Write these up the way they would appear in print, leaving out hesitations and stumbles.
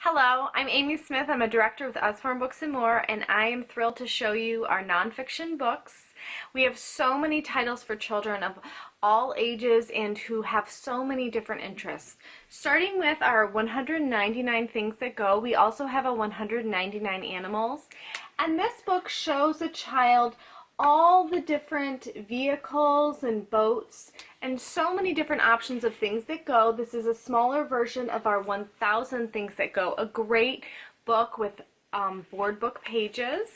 Hello, I'm Amy Smith. I'm a director with Usborne Books More, and I am thrilled to show you our nonfiction books. We have so many titles for children of all ages and who have so many different interests. Starting with our 199 Things That Go, we also have a 199 Animals. And this book shows a child all the different vehicles and boats and so many different options of things that go. This is a smaller version of our 1000 Things That Go, a great book with board book pages.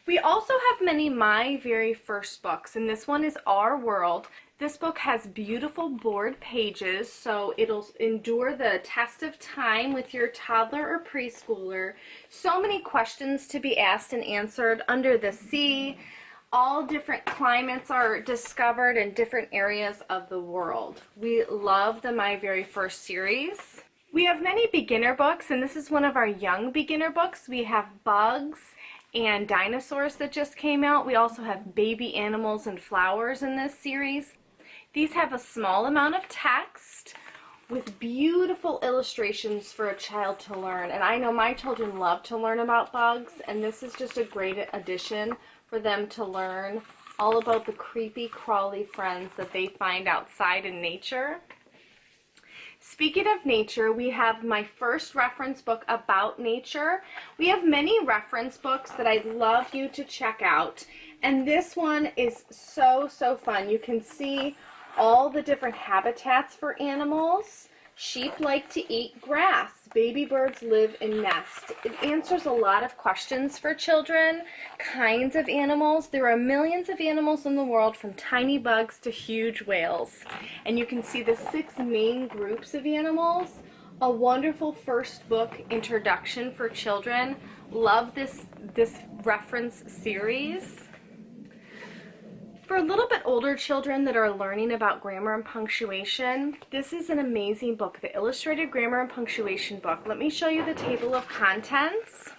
We also have many My Very First books, and this one is Our World. This book has beautiful board pages, so it'll endure the test of time with your toddler or preschooler. So many questions to be asked and answered under the sea. All different climates are discovered in different areas of the world. We love the My Very First series. We have many beginner books, and this is one of our young beginner books. We have Bugs and Dinosaurs that just came out. We also have Baby Animals and Flowers in this series. These have a small amount of text with beautiful illustrations for a child to learn. And I know my children love to learn about bugs, and this is just a great addition for them to learn all about the creepy, crawly friends that they find outside in nature. Speaking of nature, we have my first reference book about nature. We have many reference books that I'd love you to check out. And this one is so fun. You can see all the different habitats for animals. Sheep like to eat grass. Baby birds live in nests. It answers a lot of questions for children. Kinds of animals. There are millions of animals in the world, from tiny bugs to huge whales. And you can see the 6 main groups of animals. A wonderful first book introduction for children. Love this reference series. For a little bit older children that are learning about grammar and punctuation, this is an amazing book, the Illustrated Grammar and Punctuation book. Let me show you the table of contents.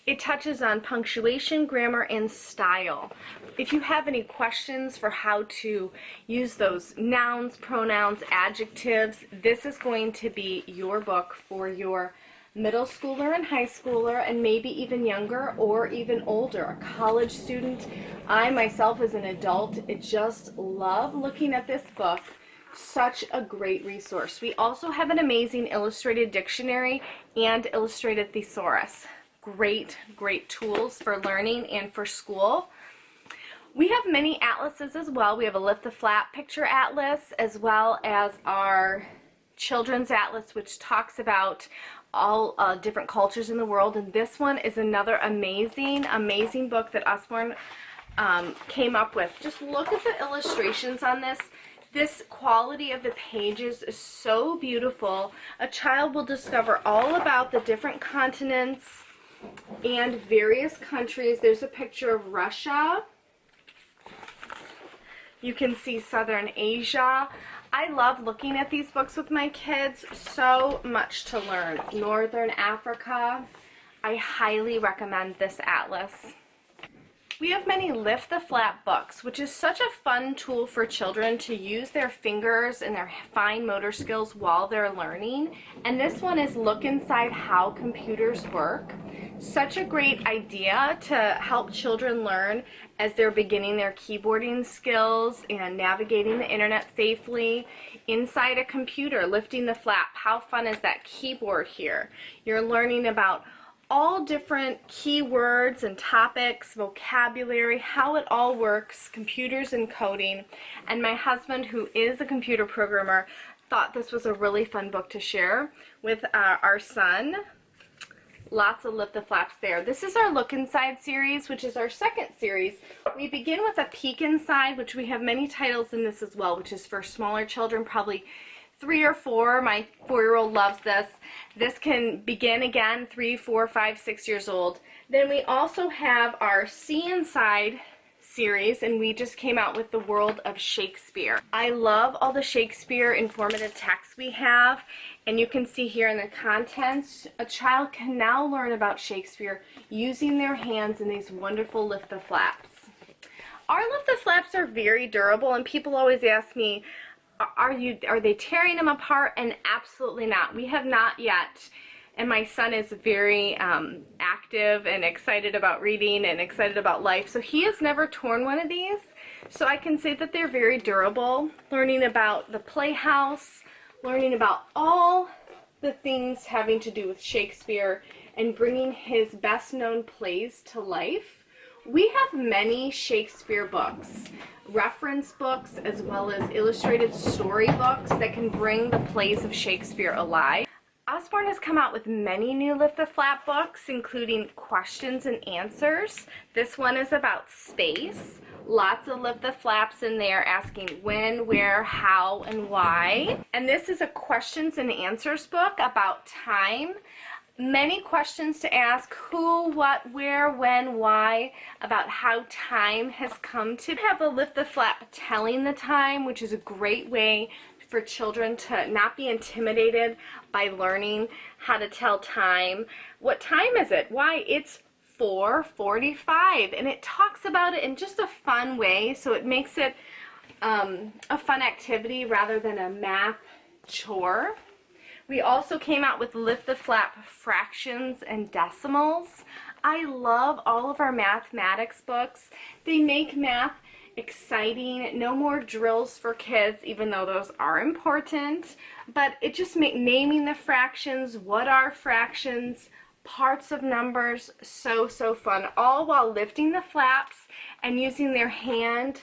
It touches on punctuation, grammar, and style. If you have any questions for how to use those nouns, pronouns, adjectives, this is going to be your book for your middle schooler and high schooler, and maybe even younger or even older, a college student. I myself as an adult just love looking at this book. Such a great resource. We also have an amazing illustrated dictionary and illustrated thesaurus. Great tools for learning and for school. We have many atlases as well. We have a Lift the Flap picture atlas, as well as our children's atlas, which talks about all different cultures in the world. And this one is another amazing book that Usborne came up with. Just look at the illustrations on this. This quality of the pages is so beautiful. A child will discover all about the different continents and various countries. There's a picture of Russia. You can see Southern Asia. I love looking at these books with my kids. So much to learn. Northern Africa. I highly recommend this atlas. We have many Lift the Flap books, which is such a fun tool for children to use their fingers and their fine motor skills while they're learning. And this one is Look Inside How Computers Work. Such a great idea to help children learn as they're beginning their keyboarding skills and navigating the internet safely inside a computer. Lifting the flap. How fun is that keyboard here? You're learning about all different keywords and topics, vocabulary, how it all works, computers and coding. And my husband, who is a computer programmer, thought this was a really fun book to share with our son. Lots of Lift the Flaps there. This is our Look Inside series, which is our second series. We begin with a Peek Inside, which we have many titles in this as well, which is for smaller children, probably 3 or 4. My 4-year-old loves this. This can begin again 3, 4, 5, 6 years old. Then we also have our See Inside series, and we just came out with The World of Shakespeare. I love all the Shakespeare informative texts we have, and you can see here in the contents, a child can now learn about Shakespeare using their hands in these wonderful Lift the Flaps. Our Lift the Flaps are very durable, and people always ask me, are they tearing them apart? And absolutely not. We have not yet and my son is very active and excited about reading and excited about life, so he has never torn one of these. So I can say that they're very durable, learning about the playhouse, learning about all the things having to do with Shakespeare and bringing his best known plays to life. We have many Shakespeare books, reference books, as well as illustrated storybooks that can bring the plays of Shakespeare alive. Usborne has come out with many new Lift the Flap books, including questions and answers. This one is about space. Lots of Lift the Flaps in there asking when, where, how, and why. And this is a questions and answers book about time. Many questions to ask: who, what, where, when, why, about how time has come to. We have the Lift the Flap telling the time, which is a great way for children to not be intimidated by learning how to tell time. What time is it? Why, it's 4:45, and it talks about it in just a fun way, so it makes it a fun activity rather than a math chore. We also came out with Lift the Flap fractions and decimals. I love all of our mathematics books. They make math exciting. No more drills for kids, even though those are important, but it just makes naming the fractions, what are fractions, parts of numbers, so fun, all while lifting the flaps and using their hand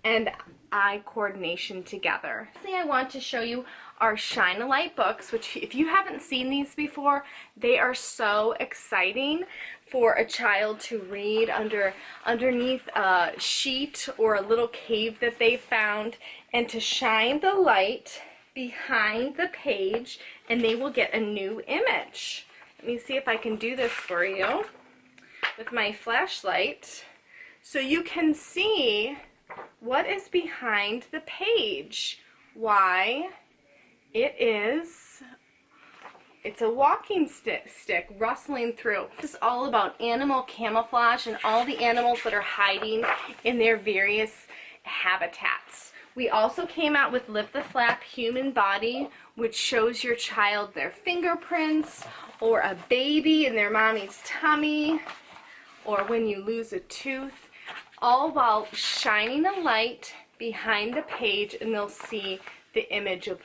and eye coordination together. Lastly, I want to show you our Shine a Light books, which if you haven't seen these before, they are so exciting for a child to read underneath a sheet or a little cave that they found, and to shine the light behind the page, and they will get a new image. Let me see if I can do this for you with my flashlight so you can see what is behind the page. Why, it's a walking stick rustling through. This is all about animal camouflage and all the animals that are hiding in their various habitats. We also came out with Lift the Flap Human Body, which shows your child their fingerprints, or a baby in their mommy's tummy, or when you lose a tooth, all while shining a light behind the page, and they'll see the image of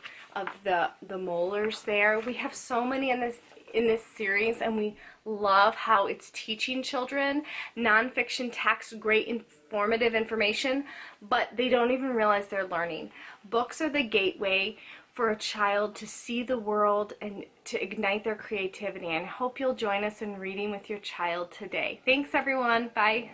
the molars there. We have so many in this series, and we love how it's teaching children nonfiction text, great informative information, but they don't even realize they're learning. Books are the gateway for a child to see the world and to ignite their creativity. And I hope you'll join us in reading with your child today. Thanks, everyone. Bye.